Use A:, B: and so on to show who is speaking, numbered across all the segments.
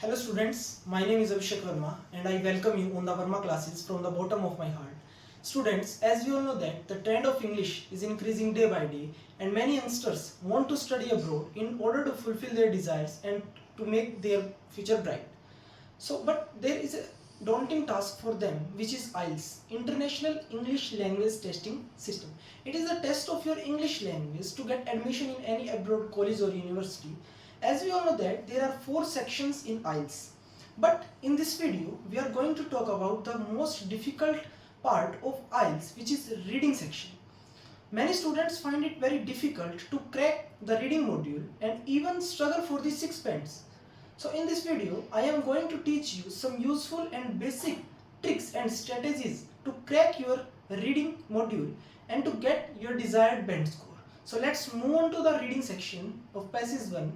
A: Hello students, my name is Abhishek Verma and I welcome you on the Verma classes from the bottom of my heart. Students, as we all know that the trend of English is increasing day by day and many youngsters want to study abroad in order to fulfill their desires and to make their future bright. But there is a daunting task for them, which is IELTS, International English Language Testing System. It is a test of your English language to get admission in any abroad college or university. As we all know that there are 4 sections in IELTS. But in this video, we are going to talk about the most difficult part of IELTS, which is reading section. Many students find it very difficult to crack the reading module and even struggle for the sixpence. So in this video, I am going to teach you some useful and basic tricks and strategies to crack your reading module and to get your desired band score. So let's move on to the reading section of Passage 1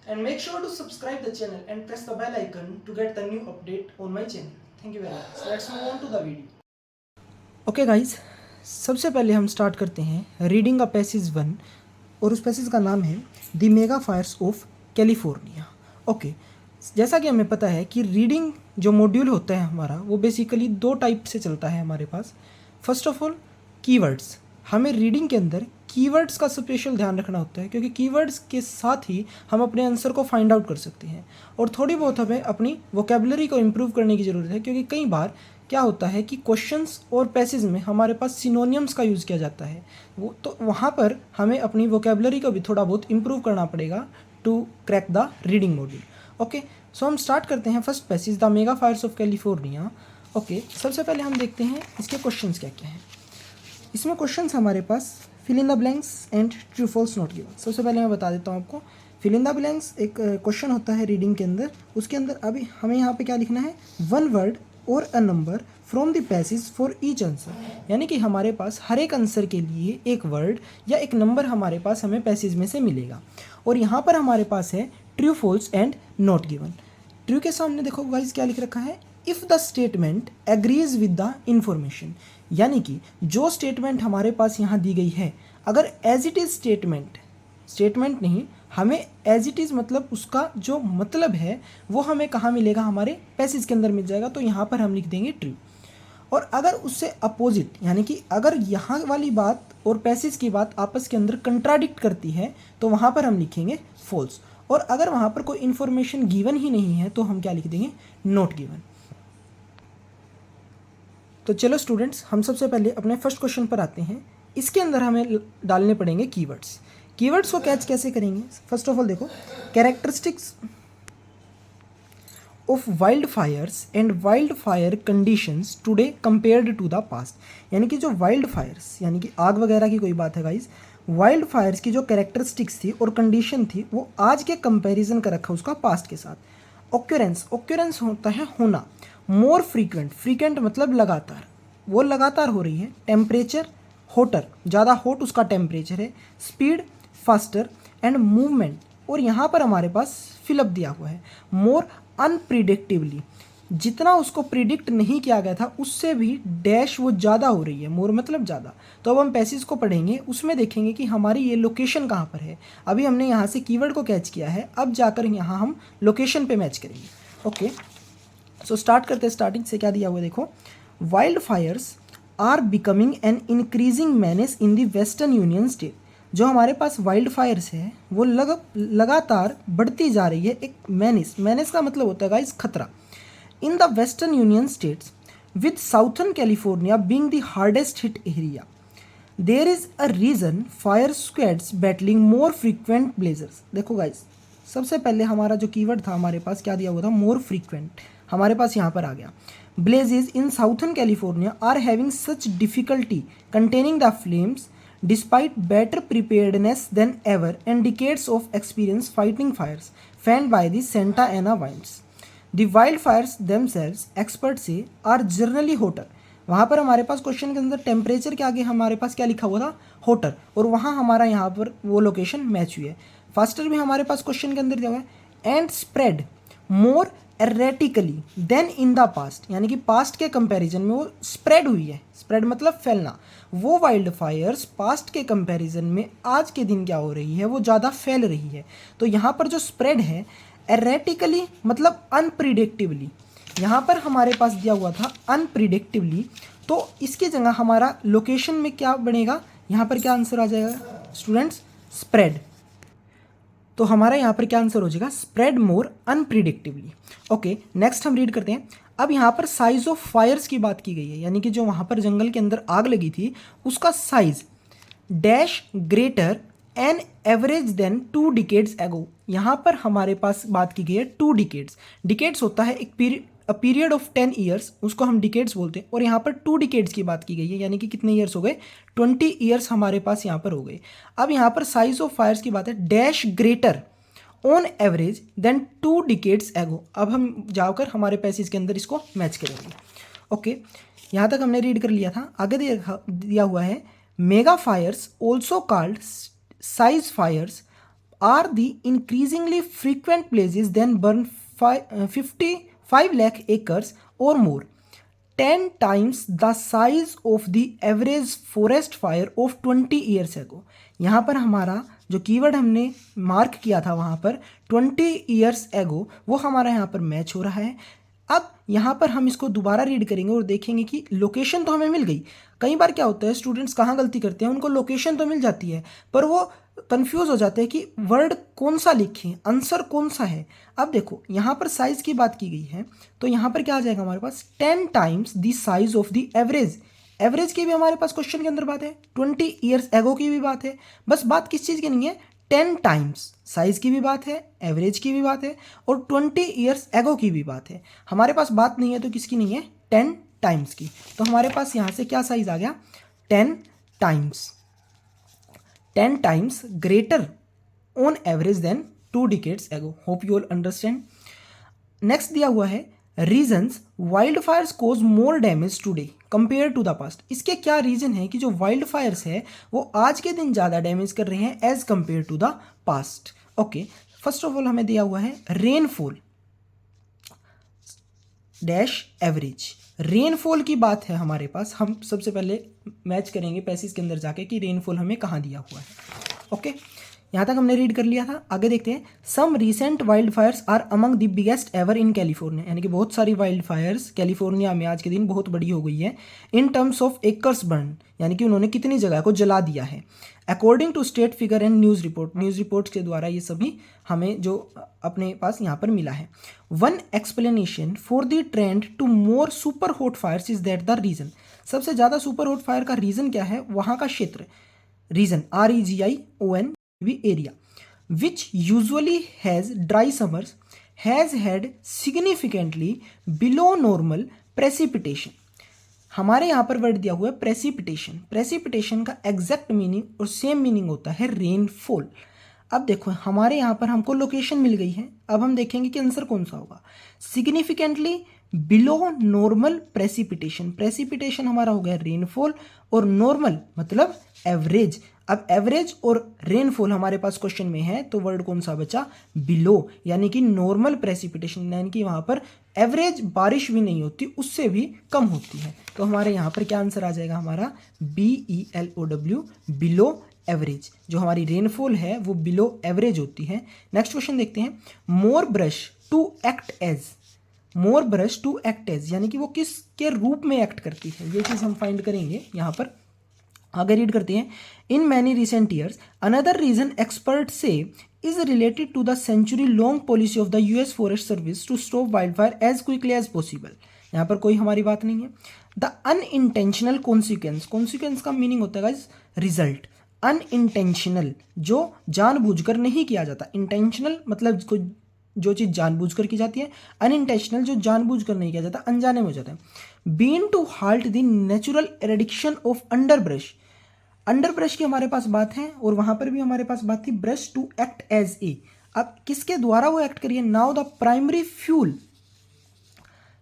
A: and make sure to subscribe the channel and press the bell icon to get the new update on my channel. Thank you very much. Let's move on to the video. Okay guys, सबसे पहले हम start करते हैं reading का passage 1 और उस passage का नाम है the mega fires of California. Okay, जैसा कि हमें पता है कि रीडिंग जो मॉड्यूल होता है हमारा वो बेसिकली 2 टाइप से चलता है हमारे पास। फर्स्ट ऑफ ऑल कीवर्ड्स, हमें रीडिंग के अंदर कीवर्ड्स का स्पेशल ध्यान रखना होता है क्योंकि कीवर्ड्स के साथ ही हम अपने आंसर को फाइंड आउट कर सकते हैं और थोड़ी बहुत हमें अपनी वोकेबलरी को इम्प्रूव करने की ज़रूरत है क्योंकि कई बार क्या होता है कि क्वेश्चंस और पैसेज में हमारे पास सिनोनियम्स का यूज़ किया जाता है, वो तो वहाँ पर हमें अपनी वोकेबलरी को भी थोड़ा बहुत इम्प्रूव करना पड़ेगा to crack the reading module. Okay, so हम स्टार्ट करते हैं first passage the mega fires of California. Okay, सबसे पहले हम देखते हैं इसके क्वेश्चंस क्या क्या हैं। इसमें क्वेश्चंस हमारे पास fill in the blanks and true false not given. सबसे पहले मैं बता देता हूँ आपको, फिल इन द ब्लैंक्स एक क्वेश्चन होता है रीडिंग के अंदर, उसके अंदर अभी हमें यहाँ पे क्या लिखना है, 1 वर्ड और a number from the passage for each answer, यानी कि हमारे पास हर एक आंसर के लिए एक वर्ड या एक नंबर हमारे पास हमें पैसेज में से मिलेगा और यहाँ पर हमारे पास है true false and not given. True के सामने देखो गाइस क्या लिख रखा है, if the statement agrees with the information, यानी कि जो स्टेटमेंट हमारे पास यहाँ दी गई है अगर एज इट इज़ स्टेटमेंट नहीं, हमें एज इट इज़ मतलब उसका जो मतलब है वो हमें कहाँ मिलेगा, हमारे पैसेज के अंदर मिल जाएगा, तो यहाँ पर हम लिख देंगे ट्रू। और अगर उससे अपोजिट, यानी कि अगर यहाँ वाली बात और पैसेज की बात आपस के अंदर कंट्राडिक्ट करती है तो वहाँ पर हम लिखेंगे फॉल्स। और अगर वहाँ पर कोई इन्फॉर्मेशन गिवन ही नहीं है तो हम क्या लिख देंगे, नॉट गिवन। तो चलो स्टूडेंट्स, हम सबसे पहले अपने फर्स्ट क्वेश्चन पर आते हैं। इसके अंदर हमें डालने पड़ेंगे कीवर्ड्स। कीवर्ड्स को कैच कैसे करेंगे, फर्स्ट ऑफ ऑल देखो, characteristics of wild fires and wild fire conditions today compared to the past, यानी कि जो वाइल्ड फायर्स यानी कि आग वगैरह की कोई बात है गाइज, वाइल्ड फायर्स की जो कैरेक्टरिस्टिक्स थी और कंडीशन थी वो आज के कंपैरिजन कर रखा उसका पास्ट के साथ। ऑक्यूरेंस होता है होना, मोर फ्रीक्वेंट मतलब लगातार, वो लगातार हो रही है। टेम्परेचर होटर, ज़्यादा हॉट उसका टेम्परेचर है। स्पीड फास्टर एंड मूवमेंट, और यहाँ पर हमारे पास फिलअप दिया हुआ है। मोर अनप्रिडिक्टिवली, जितना उसको प्रिडिक्ट नहीं किया गया था उससे भी डैश वो ज़्यादा हो रही है, मोर मतलब ज़्यादा। तो अब हम पैसेज को पढ़ेंगे, उसमें देखेंगे कि हमारी ये लोकेशन कहाँ पर है। अभी हमने यहाँ से कीवर्ड को कैच किया है, अब जाकर यहाँ हम लोकेशन पे मैच करेंगे। ओके, सो स्टार्ट करते हैं, स्टार्टिंग से क्या दिया हुआ है देखो, wild fires are becoming an increasing menace in the western union state. जो हमारे पास वाइल्ड फायर्स है वो लगातार बढ़ती जा रही है, एक मैनेस का मतलब होता है गाइस खतरा। In the western union states with southern California being the hardest hit area, there is a region fire squads battling more frequent blazers. देखो गाइस, सबसे पहले हमारा जो कीवर्ड था हमारे पास क्या दिया हुआ था, मोर फ्रीक्वेंट, हमारे पास यहाँ पर आ गया। Blazes in southern California are having such difficulty containing the flames despite better preparedness than ever and decades of experience fighting fires fanned by the Santa Ana winds. The wild fires themselves, expert say, are generally hotter. वहाँ पर हमारे पास question के अंदर temperature के आगे हमारे पास क्या लिखा हुआ था, होटर, और वहाँ हमारा यहाँ पर वो लोकेशन मैच हुई है। फास्टर भी हमारे पास क्वेश्चन के अंदर दिया हुआ है। And spread more erratically than in the past, यानी कि पास्ट के कंपैरिजन में वो स्प्रेड हुई है। स्प्रेड मतलब फैलना। वो वाइल्ड फायर्स पास्ट के कंपैरिजन में आज के दिन क्या हो रही है, वो ज़्यादा फैल रही है। तो यहाँ पर जो स्प्रेड है एरेटिकली मतलब अनप्रिडिक्टिवली, यहाँ पर हमारे पास दिया हुआ था अनप्रिडिक्टिवली, तो इसकी जगह हमारा लोकेशन में क्या बनेगा, यहाँ पर क्या आंसर आ जाएगा स्टूडेंट्स, स्प्रेड। तो हमारा यहाँ पर क्या आंसर हो जाएगा, स्प्रेड मोर अनप्रिडिक्टिवली। ओके, नेक्स्ट हम रीड करते हैं। अब यहाँ पर साइज ऑफ फायर्स की बात की गई है, यानी कि जो वहाँ पर जंगल के अंदर आग लगी थी उसका size dash greater an average than 2 decades ago. यहाँ पर हमारे पास बात की गई है 2 डिकेड्स। डिकेड्स होता है एक पीरियड ऑफ 10 ईयर्स, उसको हम डिकेड्स बोलते हैं, और यहाँ पर 2 डिकेड्स की बात की गई है, यानी कि कितने ईयर्स हो गए, 20 ईयर्स हमारे पास यहाँ पर हो गए। अब यहाँ पर साइज ऑफ फायर्स की बात है, dash greater on average than 2 decades ago. अब हम जाकर हमारे पैसेज के अंदर इसको मैच करेंगे। ओके, यहाँ तक हमने रीड कर लिया था। आगे दिया हुआ है mega fires also called size fires are the increasingly frequent places then burn 55 lakh acres or more, 10 times the size of the average forest fire of 20 years ago। यहाँ पर हमारा जो कीवर्ड हमने मार्क किया था वहाँ पर 20 years ago, वो हमारा यहाँ पर मैच हो रहा है। अब यहाँ पर हम इसको दोबारा रीड करेंगे और देखेंगे कि लोकेशन तो हमें मिल गई। कई बार क्या होता है, स्टूडेंट्स कहाँ गलती करते हैं, उनको लोकेशन तो मिल जाती है पर वो कंफ्यूज हो जाते हैं कि वर्ड कौन सा लिखें, आंसर कौन सा है। अब देखो यहाँ पर साइज की बात की गई है, तो यहाँ पर क्या आ जाएगा हमारे पास 10 times the size of the average. Average की भी हमारे पास क्वेश्चन के अंदर बात है, 20 ईयर्स एगो की भी बात है, बस बात किस चीज़ की नहीं है, 10 टाइम्स साइज की भी बात है, एवरेज की भी बात है, और 20 ईयर्स एगो की भी बात है। हमारे पास बात नहीं है तो किसकी नहीं है, 10 टाइम्स की। तो हमारे पास यहाँ से क्या साइज आ गया, 10 times, 10 times greater on average than 2 decades ago। Hope you all understand। Next दिया हुआ है reasons wild fires cause more damage today compare to the past. इसके क्या रीजन है कि जो वाइल्ड फायर्स है वो आज के दिन ज़्यादा डैमेज कर रहे हैं as compare to the past. Okay, first of all हमें दिया हुआ है रेनफॉल डैश एवरेज। रेनफॉल की बात है हमारे पास, हम सबसे पहले मैच करेंगे पैसेज के अंदर जाके कि रेनफॉल हमें कहाँ दिया हुआ है। ओके, यहाँ तक हमने रीड कर लिया था। आगे देखते हैं, some recent wild fires are among the biggest ever in California, यानी कि बहुत सारी वाइल्ड फायर्स कैलिफोर्निया में आज के दिन बहुत बड़ी हो गई है। In terms of acres burn, यानी कि उन्होंने कितनी जगह को जला दिया है। According to state figure and news reports के द्वारा ये सभी हमें जो अपने पास यहाँ पर मिला है। One explanation for the trend to more super hot fires is that the region. सबसे ज़्यादा सुपर हॉट फायर का रीज़न क्या है, वहाँ का क्षेत्र, region REGION area, which usually has dry summers has had significantly below normal precipitation. हमारे यहाँ पर वर्ड दिया हुआ है प्रेसिपिटेशन। प्रेसिपिटेशन का एग्जैक्ट मीनिंग और सेम मीनिंग होता है रेनफॉल। अब देखो हमारे यहाँ पर हमको लोकेशन मिल गई है, अब हम देखेंगे कि आंसर कौन सा होगा। Significantly below normal precipitation, precipitation हमारा हो गया रेनफॉल, और नॉर्मल मतलब एवरेज। अब एवरेज और रेनफॉल हमारे पास क्वेश्चन में है, तो वर्ड कौन सा बचा, बिलो, यानी कि नॉर्मल प्रेसिपिटेशन, यानी कि वहाँ पर एवरेज बारिश भी नहीं होती, उससे भी कम होती है। तो हमारे यहाँ पर क्या आंसर आ जाएगा हमारा, BELOW, बिलो एवरेज। जो हमारी रेनफॉल है वो बिलो एवरेज होती है। नेक्स्ट क्वेश्चन देखते हैं, more brush to act as, more brush to act as यानी कि वो किसके रूप में एक्ट करती है, ये चीज़ हम फाइंड करेंगे यहाँ पर। आगे रीड करते हैं, in many recent years another reason expert say is related to the century long policy of the US forest service to stop wildfire as quickly as possible. यहाँ पर कोई हमारी बात नहीं है। द अनइंटेंशनल कॉन्सिक्वेंस, कॉन्सिक्वेंस का meaning होता है गाइस रिजल्ट। अनइंटेंशनल जो जानबूझकर नहीं किया जाता, इंटेंशनल मतलब जो चीज़ जानबूझकर की जाती है, अनइंटेंशनल जो जानबूझकर नहीं किया जाता, अनजाने में हो जाता है। Been to halt the natural eradication of underbrush, underbrush की हमारे पास बात है, और वहां पर भी हमारे पास बात थी brush to act as a. अब किसके द्वारा वो एक्ट करिए, नाउ द प्राइमरी फ्यूल,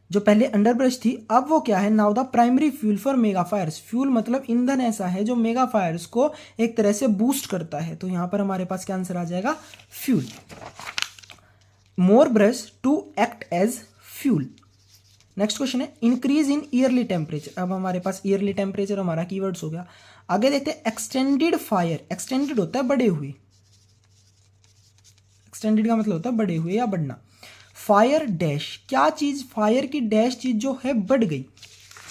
A: जो पहले अंडरब्रश थी अब वो क्या है, now the primary fuel for mega fires. Fuel मतलब ईंधन ऐसा है जो मेगा फायर्स को एक तरह से बूस्ट करता है। तो यहां पर हमारे पास क्या आंसर आ जाएगा, fuel. More brush to act as fuel. Next question है, इंक्रीज इन ईयरली टेम्परेचर। अब हमारे पास ईयरली टेम्परेचर हमारा कीवर्ड्स हो गया। आगे देखते हैं, एक्सटेंडेड फायर, एक्सटेंडेड होता है बढ़े हुए, एक्सटेंडेड का मतलब होता है बढ़े हुए या बढ़ना। फायर डैश, क्या चीज, फायर की डैश चीज जो है बढ़ गई।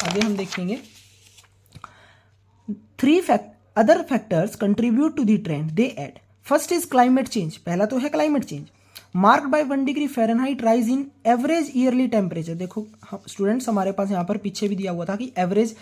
A: आगे हम देखेंगे, 3 other factors contribute to the trend they add. First is climate change, पहला तो है climate change, marked by 1 degree Fahrenheit rise in average yearly temperature। देखो स्टूडेंट्स हमारे पास यहाँ पर पीछे भी दिया हुआ था कि एवरेज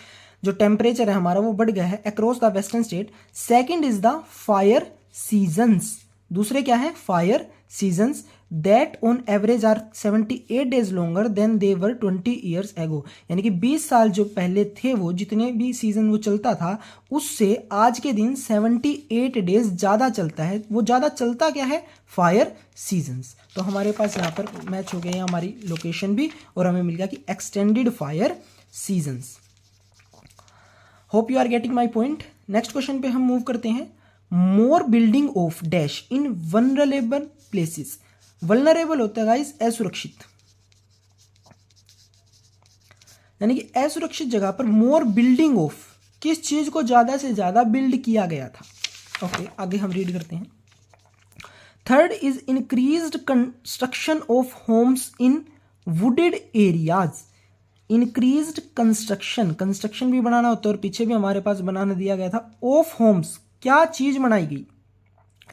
A: जो टेम्परेचर है हमारा वो बढ़ गया है across the western state. Second is the fire seasons, दूसरे क्या है, fire seasons that on average are 78 days longer than they were 20 years ago, यानी कि 20 साल जो पहले थे वो जितने भी सीजन वो चलता था उससे आज के दिन 78 डेज ज़्यादा चलता है। वो ज़्यादा चलता क्या है, फायर सीजन्स। तो हमारे पास यहाँ पर मैच हो गया हमारी लोकेशन भी और हमें मिल गया कि extended fire seasons. Hope you are getting my point. Next question पे हम मूव करते हैं। More building of dash in vulnerable places. Vulnerable होता है गाइस असुरक्षित, यानी कि असुरक्षित जगह पर मोर बिल्डिंग ऑफ, किस चीज को ज्यादा से ज्यादा बिल्ड किया गया था। ओके आगे हम रीड करते हैं। Third is increased construction of homes in wooded areas. Increased construction, construction भी बनाना होता है और पीछे भी हमारे पास बनाना दिया गया था। ऑफ होम्स, क्या चीज बनाई गई,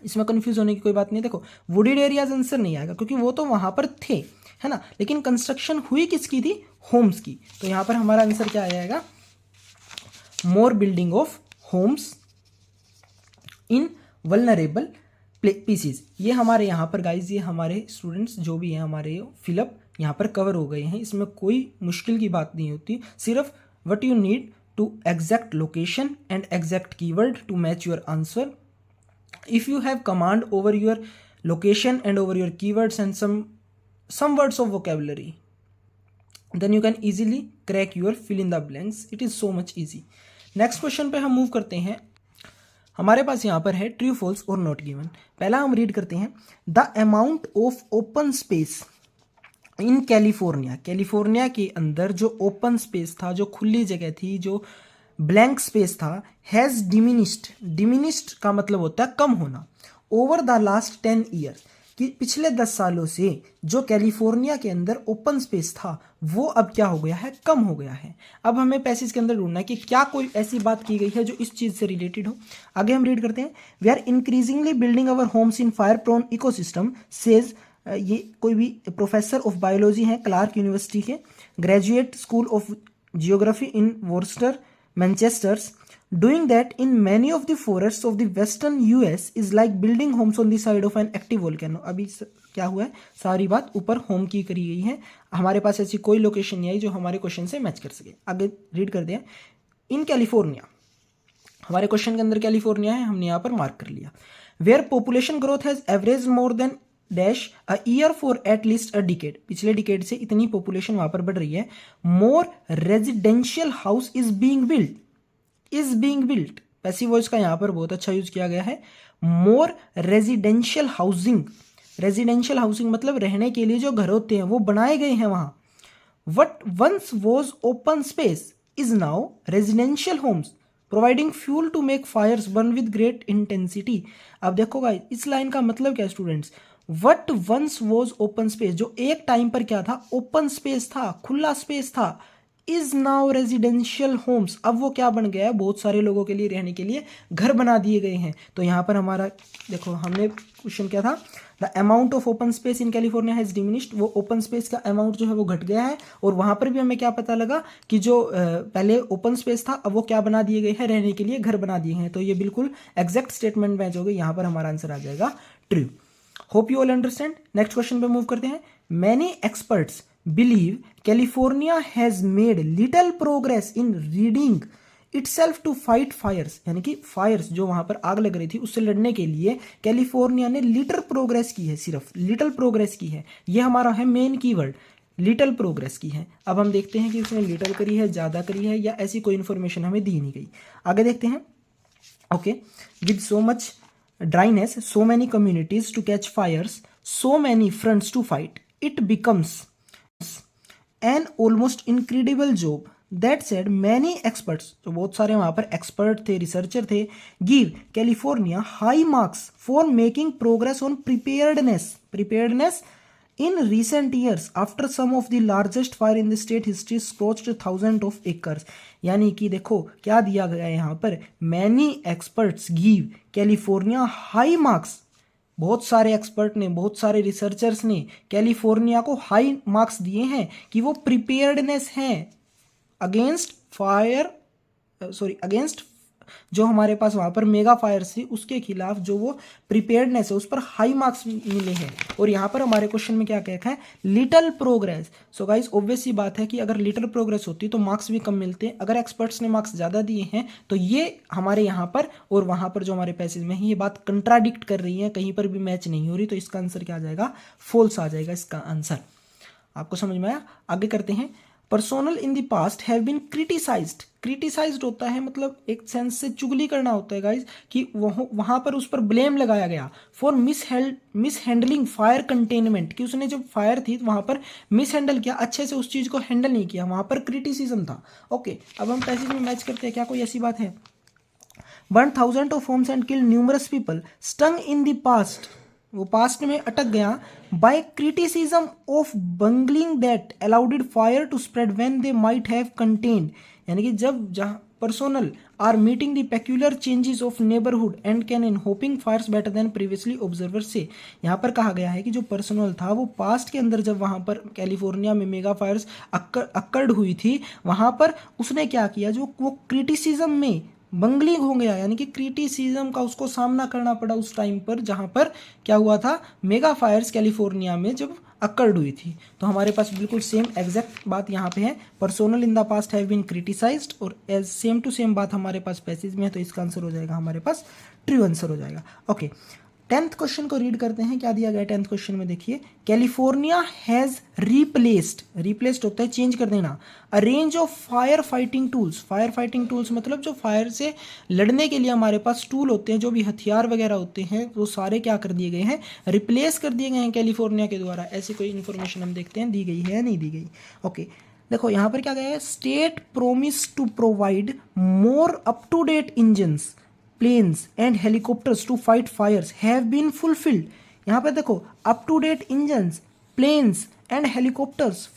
A: इसमें कंफ्यूज होने की कोई बात नहीं। देखो वुडेड एरियाज आंसर नहीं आएगा क्योंकि वो तो वहां पर थे, है ना, लेकिन कंस्ट्रक्शन हुई किसकी थी, होम्स की। तो यहां पर हमारा आंसर क्या आ जाएगा, more building of homes in vulnerable places. ये हमारे यहाँ पर गाइज, ये हमारे स्टूडेंट्स जो भी हैं हमारे फिलअप यहाँ पर कवर हो गए हैं। इसमें कोई मुश्किल की बात नहीं होती, सिर्फ what you need to exact location and exact keyword to match your answer. If you have command over your location and over your keywords and some words of vocabulary, then you can easily crack your fill in the blanks. It is so much easy. Next question पे हम move करते हैं। हमारे पास यहाँ पर है true false और नॉट गिवन। पहला हम रीड करते हैं, the amount of open space in California. California के अंदर जो ओपन स्पेस था, जो खुली जगह थी, जो ब्लैंक स्पेस था, हैज डिमिनिस्ड। डिमिनिस्ड का मतलब होता है कम होना। ओवर द लास्ट 10 ईयर, कि पिछले 10 सालों से जो कैलिफोर्निया के अंदर ओपन स्पेस था वो अब क्या हो गया है, कम हो गया है। अब हमें पैसेज के अंदर ढूंढना है कि क्या कोई ऐसी बात की गई है जो इस चीज से रिलेटेड हो। आगे हम रीड करते हैं, we are increasingly building our homes in fire prone ecosystems says, ये कोई भी प्रोफेसर ऑफ बायोलॉजी हैं क्लार्क यूनिवर्सिटी के, graduate school of geography in Worcester Manchesters, doing that in many of the forests of the western US is like building homes on the side of an active volcano। अभी क्या हुआ है, सारी बात ऊपर home की करी गई है, हमारे पास ऐसी कोई लोकेशन नहीं आई जो हमारे क्वेश्चन से मैच कर सके। आगे रीड करते हैं, इन कैलिफोर्निया, हमारे क्वेश्चन के अंदर कैलिफोर्निया है, हमने यहाँ पर मार्क कर लिया। Where population growth has averaged more than dash a year for at least a decade, पिछले डिकेड से इतनी पॉपुलेशन वहां पर बढ़ रही है। More residential house is being build, is being built, passive voice का यहां पर बहुत अच्छा यूज किया गया है। More residential housing, residential housing मतलब रहने के लिए जो घर होते हैं वो बनाए गए हैं वहां। What once was open space is now residential homes providing fuel to make fires burn with great intensity. अब देखो गाइस, इस लाइन का मतलब क्या है students, what once was open space, जो एक टाइम पर क्या था, ओपन स्पेस था, खुला स्पेस था, इज नाउ रेजिडेंशियल होम्स, अब वो क्या बन गया है, बहुत सारे लोगों के लिए रहने के लिए घर बना दिए गए हैं। तो यहाँ पर हमारा देखो, हमने क्वेश्चन क्या था, the amount of open space in California has diminished, वो ओपन स्पेस का अमाउंट जो है वो घट गया है। और वहां पर भी हमें क्या पता लगा कि जो पहले ओपन स्पेस था अब वो क्या बना दिए गए हैं, रहने के लिए घर बना दिए हैं। तो ये बिल्कुल एग्जैक्ट स्टेटमेंट मैच हो गई, यहाँ पर हमारा आंसर आ जाएगा true. Hope you all understand. Next question पे मूव करते हैं। Many experts believe California has made little progress in ridding itself to fight fires, यानी कि फायर्स जो वहां पर आग लग रही थी उससे लड़ने के लिए कैलिफोर्निया ने लिटिल प्रोग्रेस की है, सिर्फ लिटिल प्रोग्रेस की है। ये हमारा है मेन कीवर्ड, लिटिल प्रोग्रेस की है। अब हम देखते हैं कि उसने लिटिल करी है, ज्यादा करी है, या ऐसी कोई इन्फॉर्मेशन हमें दी नहीं गई। आगे देखते हैं। Okay, with so much dryness, so many communities to catch fires, so many fronts to fight, it becomes an almost incredible job that said many experts, तो बहुत सारे वहां पर एक्सपर्ट थे, रिसर्चर थे, give California high marks for making progress on preparedness in recent years after some of the largest fire in the state history scorched thousands of acres। यानी कि देखो क्या दिया गया है यहाँ पर, many experts give California high marks, बहुत सारे एक्सपर्ट ने, बहुत सारे रिसर्चर्स ने कैलिफोर्निया को हाई मार्क्स दिए हैं कि वो प्रिपेयर्डनेस है अगेंस्ट जो हमारे पास वहां पर मेगा फायर थी उसके खिलाफ जो वो प्रिपेयर्डनेस है उस पर हाई मार्क्स मिले हैं। और यहाँ पर हमारे क्वेश्चन में क्या कहता है, little progress. So guys obvious सी बात है कि अगर लिटल प्रोग्रेस होती तो मार्क्स भी कम मिलते हैं, अगर एक्सपर्ट्स ने मार्क्स ज़्यादा दिए हैं तो ये हमारे यहाँ पर और वहाँ पर जो हमारे पैसेज में है ये बात कंट्राडिक्ट कर रही है, कहीं पर भी मैच नहीं हो रही, तो इसका आंसर क्या आ जाएगा, फॉल्स आ जाएगा इसका आंसर। आपको समझ में आया, आगे करते हैं। Personnel in the past have been criticised होता है मतलब एक सेंस से चुगली करना होता है गाइज, कि वहां पर उस पर ब्लेम लगाया गया for miss handling fire containment, कि उसने जब फायर थी तो वहां पर मिस हैंडल किया, अच्छे से उस चीज को हैंडल नहीं किया, वहां पर क्रिटिसिज्म था। ओके, अब हम पैसेज में मैच करते हैं, क्या कोई ऐसी बात है। Burn thousand of homes and kill numerous people stung in the past, वो पास्ट में अटक गया, by criticism of bungling that allowed fire to spread when they might have contained, यानी कि जब जहाँ personal are meeting the peculiar changes of neighbourhood and can in hoping fires better than previously observer से। यहाँ पर कहा गया है कि जो पर्सनल था वो पास्ट के अंदर जब वहाँ पर कैलिफोर्निया में मेगा फायर्स अक्कड़ हुई थी वहाँ पर उसने क्या किया, जो वो क्रिटिसिज्म में बंगलिंग हो गया, यानी कि क्रिटिसिज्म का उसको सामना करना पड़ा उस टाइम पर जहां पर क्या हुआ था, मेगा फायर्स कैलिफोर्निया में जब अक्कर्ड हुई थी। तो हमारे पास बिल्कुल सेम एग्जैक्ट बात यहाँ पे है, personnel in the past have been criticised, और एज सेम टू सेम बात हमारे पास पैसेज में है, तो इसका आंसर हो जाएगा हमारे पास ट्रू आंसर हो जाएगा। ओके, 10th क्वेश्चन को रीड करते हैं, क्या दिया गया 10th क्वेश्चन में, देखिए कैलिफोर्निया हैज रिप्लेस्ड होता है चेंज कर देना, अ range of fire fighting tools मतलब जो फायर से लड़ने के लिए हमारे पास टूल होते हैं, जो भी हथियार वगैरह होते हैं वो सारे क्या कर दिए गए हैं, रिप्लेस कर दिए गए हैं कैलिफोर्निया के द्वारा। ऐसी कोई इन्फॉर्मेशन हम देखते हैं दी गई है या नहीं दी गई। ओके, देखो यहाँ पर क्या गया है, state promise to provide more up to date engines, planes and helicopters to fight fires have been fulfilled। यहाँ पर देखो up to date engines, planes and helicopters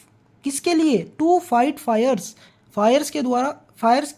A: किसके लिए, टू फाइट फायर्स के द्वारा फायर्स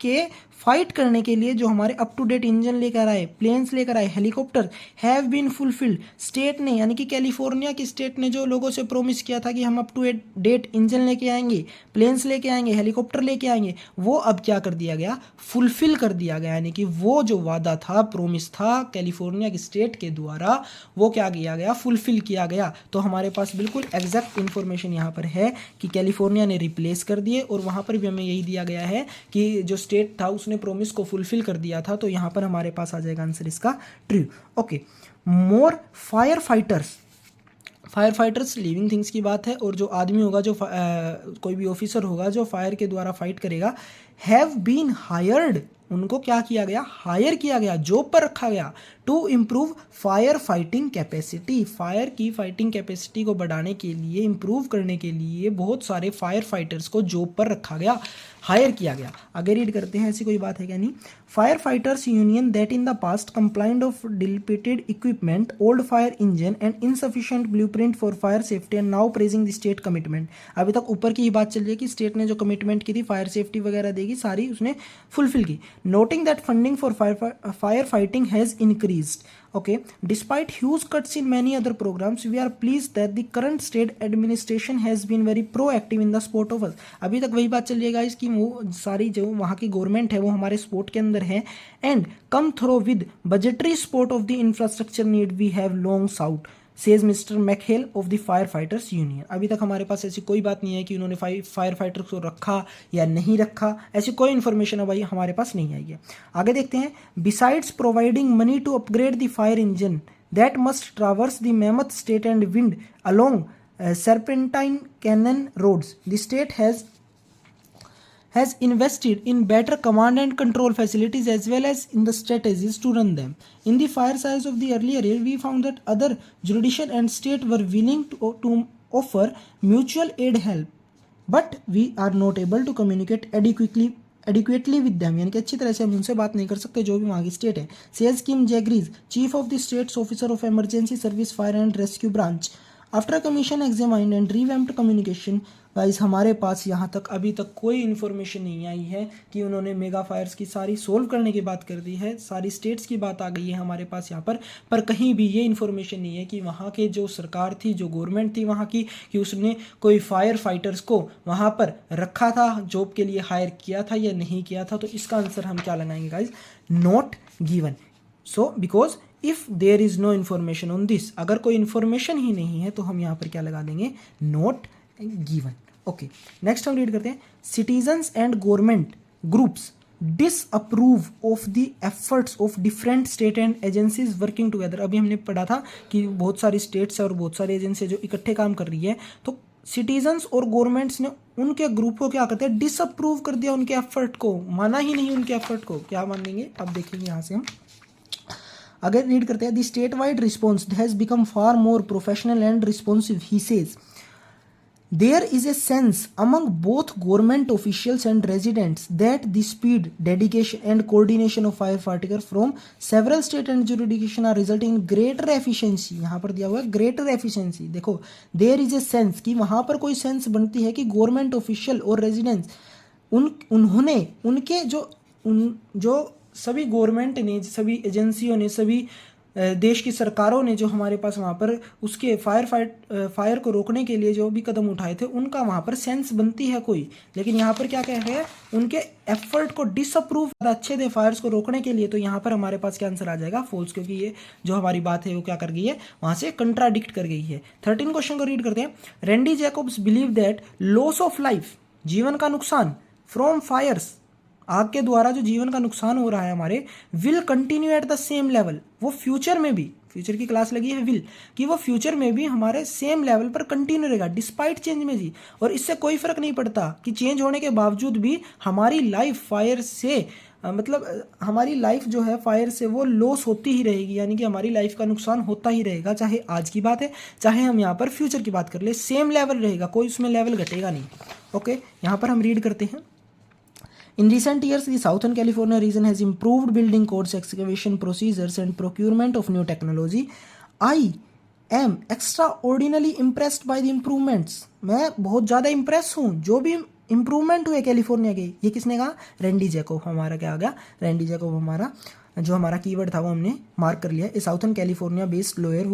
A: के फाइट करने के लिए जो हमारे अप टू डेट इंजन लेकर आए, प्लेन्स लेकर आए, helicopter have been fulfilled. State ने यानी कि कैलिफोर्निया की स्टेट ने जो लोगों से प्रोमिस किया था कि हम अप टू डेट इंजन लेके आएंगे, प्लेन्स लेके आएंगे, हेलीकॉप्टर लेके आएंगे, वो अब क्या कर दिया गया, फुलफिल कर दिया गया। यानी कि वो जो वादा था, प्रोमिस था कैलिफोर्निया की स्टेट के द्वारा, वो क्या किया गया, फुलफिल किया गया। तो हमारे पास बिल्कुल एग्जैक्ट इन्फॉर्मेशन यहाँ पर है कि कैलिफोर्निया ने रिप्लेस कर दिए, और वहाँ पर भी हमें यही दिया गया है कि जो स्टेट था उसने प्रोमिस को फुलफिल कर दिया था। तो यहाँ पर हमारे पास आ जाएगा आंसर इसका ट्रू। ओके, मोर फायर फाइटर्स लिविंग थिंग्स की बात है, और जो आदमी होगा, जो कोई भी ऑफिसर होगा जो फायर के द्वारा फाइट करेगा, हैव बीन हायर्ड, उनको क्या किया गया, हायर किया गया, जॉब पर रखा गया, to improve fire fighting capacity, fire की फाइटिंग कैपेसिटी को बढ़ाने के लिए, इम्प्रूव करने के लिए बहुत सारे फायर फाइटर्स को जॉब पर रखा गया, हायर किया गया। आगे रीड करते हैं, ऐसी कोई बात है क्या नहीं। Firefighters union that in the past complained of dilapidated equipment, old fire engine and insufficient blueprint for fire safety and now praising the state commitment. अभी तक ऊपर की ही बात चल रही है कि स्टेट ने जो कमिटमेंट की थी फायर सेफ्टी वगैरह देगी, सारी उसने फुलफिल की। Noting that funding for fire fighting has increased. Okay, despite huge cuts in many other programs, we are pleased that the current state administration has been very proactive in the support of us। अभी तक वही बात चल रही है guys कि वो सारी जो वहाँ की गवर्नमेंट है वो हमारे सपोर्ट के अंदर है, and come through with budgetary support of the infrastructure need we have long sought, says mister McHale of the firefighters union. अभी तक हमारे पास ऐसी कोई बात नहीं है कि उन्होंने फायर फाइटर्स को रखा या नहीं रखा, ऐसी कोई इन्फॉर्मेशन है भाई हमारे पास नहीं आई है। आगे देखते हैं, besides providing money to upgrade the fire engine that must traverse the mammoth state and wind along serpentine canyon roads, the state has invested in better command and control facilities as well as in the strategies to run them. In the fire size of the earlier year, we found that other jurisdiction and state were willing to offer mutual aid help. But we are not able to communicate adequately with them, यानी कि अच्छी तरह से हम उनसे बात नहीं कर सकते जो भी वहाँ की स्टेट है. Says Kim Zagaris, chief of the state's officer of emergency service fire and rescue branch. After commission examined and revamped communication, guys हमारे पास यहाँ तक अभी तक कोई इन्फॉर्मेशन नहीं आई है कि उन्होंने मेगा फायर्स की सारी सोल्व करने की बात कर दी है, सारी स्टेट्स की बात आ गई है हमारे पास यहाँ पर कहीं भी ये इन्फॉर्मेशन नहीं है कि वहाँ के जो सरकार थी, जो गवर्नमेंट थी वहाँ की, कि उसने कोई फायर फाइटर्स को वहाँ पर रखा था, जॉब के लिए हायर किया था या नहीं किया था. तो इसका आंसर हम क्या लगाएंगे guys? Not given. So because if there is no information on this, अगर कोई इन्फॉर्मेशन ही नहीं है तो हम यहाँ पर क्या लगा देंगे? Not given. ओके, नेक्स्ट हम रीड करते हैं. Citizens and government groups disapprove of the efforts of different state and agencies working together. अभी हमने पढ़ा था कि बहुत सारी स्टेट्स और बहुत सारी एजेंसी जो इकट्ठे काम कर रही है, तो सिटीजन्स और गवर्नमेंट्स ने उनके ग्रुप को क्या कहते हैं? डिसअप्रूव कर दिया, उनके एफर्ट को माना ही नहीं. उनके एफर्ट को क्या मान लेंगे? अब देखेंगे यहाँ से हम अगर रीड करते हैं. The state wide response has become far more professional and responsive. He says there is a sense among both government officials and residents that the speed, dedication and coordination of firefighter from several state and jurisdiction are resulting in greater efficiency. यहाँ पर दिया हुआ है greater efficiency. देखो there is a sense कि वहाँ पर कोई सेंस बनती है कि गवर्नमेंट ऑफिशियल और रेजिडेंट्स उन्होंने उनके जो सभी गवर्नमेंट ने, सभी एजेंसियों ने, सभी देश की सरकारों ने जो हमारे पास वहाँ पर उसके फायर को रोकने के लिए जो भी कदम उठाए थे, उनका वहाँ पर सेंस बनती है कोई. लेकिन यहाँ पर क्या कह रहे हैं? उनके एफर्ट को डिसअप्रूव अच्छे थे फायर्स को रोकने के लिए. तो यहाँ पर हमारे पास क्या आंसर आ जाएगा? फॉल्स, क्योंकि ये जो हमारी बात है वो क्या कर गई है? वहाँ से कंट्राडिक्ट कर गई है. 13 क्वेश्चन को रीड करते हैं. रेंडी Jacobs believe that loss of life, जीवन का नुकसान, फ्रॉम फायर्स, आग के द्वारा जो जीवन का नुकसान हो रहा है हमारे, will continue at the same level. वो फ्यूचर में भी, फ्यूचर की क्लास लगी है विल, कि वो फ्यूचर में भी हमारे सेम लेवल पर कंटिन्यू रहेगा डिस्पाइट चेंज में जी. और इससे कोई फर्क नहीं पड़ता कि चेंज होने के बावजूद भी हमारी लाइफ फायर से मतलब हमारी लाइफ जो है फायर से वो लॉस होती ही रहेगी, यानी कि हमारी लाइफ का नुकसान होता ही रहेगा. चाहे आज की बात है, चाहे हम यहाँ पर फ्यूचर की बात कर ले, सेम लेवल रहेगा, कोई उसमें लेवल घटेगा नहीं. ओके, यहाँ पर हम रीड करते हैं. In recent years, the Southern California region has improved building codes, excavation procedures, and procurement of new technology. I am extraordinarily impressed by the improvements. मैं बहुत ज़्यादा इम्प्रेस हूँ जो भी इम्प्रूवमेंट हुए कैलिफोर्निया के. ये किसने कहा? रेंडी जैकब. हमारा क्या आ गया? रेंडी जैकब हमारा जो हमारा कीवर्ड था वो हमने मार्क कर लिया. A southern California based lawyer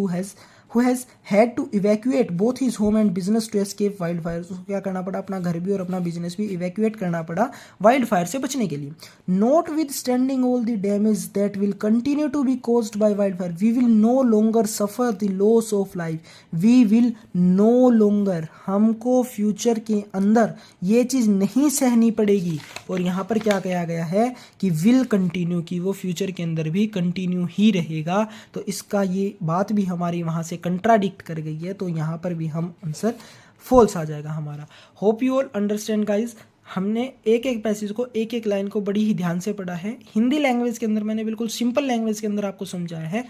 A: who has had to evacuate both his home and business to escape wildfires. उसको क्या करना पड़ा? अपना घर भी और अपना बिजनेस भी इवैक्यूएट करना पड़ा वाइल्ड फायर से बचने के लिए. Notwithstanding all the damage that will continue to be caused by wildfire, we will no longer suffer the loss of life. We will no longer, हमको future के अंदर ये चीज़ नहीं सहनी पड़ेगी. और यहाँ पर क्या कहा गया है कि विल कंटिन्यू, की वो फ्यूचर के अंदर भी कंटिन्यू ही रहेगा. तो इसका ये बात भी हमारी वहाँ से कंट्राडिक्ट कर गई है. तो यहाँ पर भी हम आंसर फॉल्स आ जाएगा हमारा. Hope you all understand guys. हमने एक एक पैसेज को, एक एक लाइन को बड़ी ही ध्यान से पढ़ा है. हिंदी लैंग्वेज के अंदर मैंने बिल्कुल सिंपल लैंग्वेज के अंदर आपको समझाया है.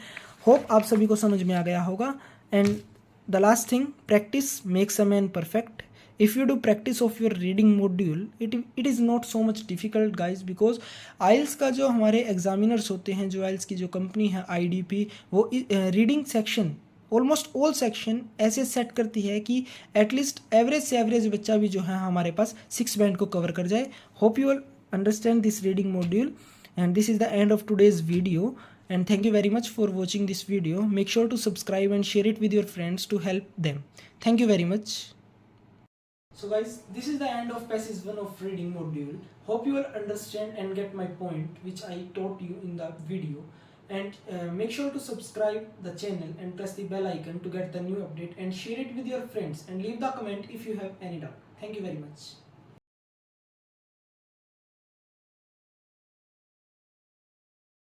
A: होप आप सभी को समझ में आ गया होगा. And the last thing, practice makes a man perfect. if you do practice of your reading module, it is not so much difficult guys, because IELTS का जो हमारे एग्जामिनर्स होते हैं, जो IELTS की जो कंपनी है IDP, वो reading section almost all section ऐसे सेट करती है कि एटलीस्ट एवरेज से एवरेज बच्चा भी जो है हमारे पास 6 बैंड को कवर कर जाए. Hope you all understand this reading module and this is the end of today's video. And thank you very much for watching this video. Make sure to subscribe and share it with your friends to help them. Thank you very much. So guys, this is the end of passage 1 of reading module. Hope you all understand and get my point which I taught you in the video. And make sure to subscribe the channel and press the bell icon to get the new update, and share it with your friends and leave the comment if you have any doubt. Thank you very much.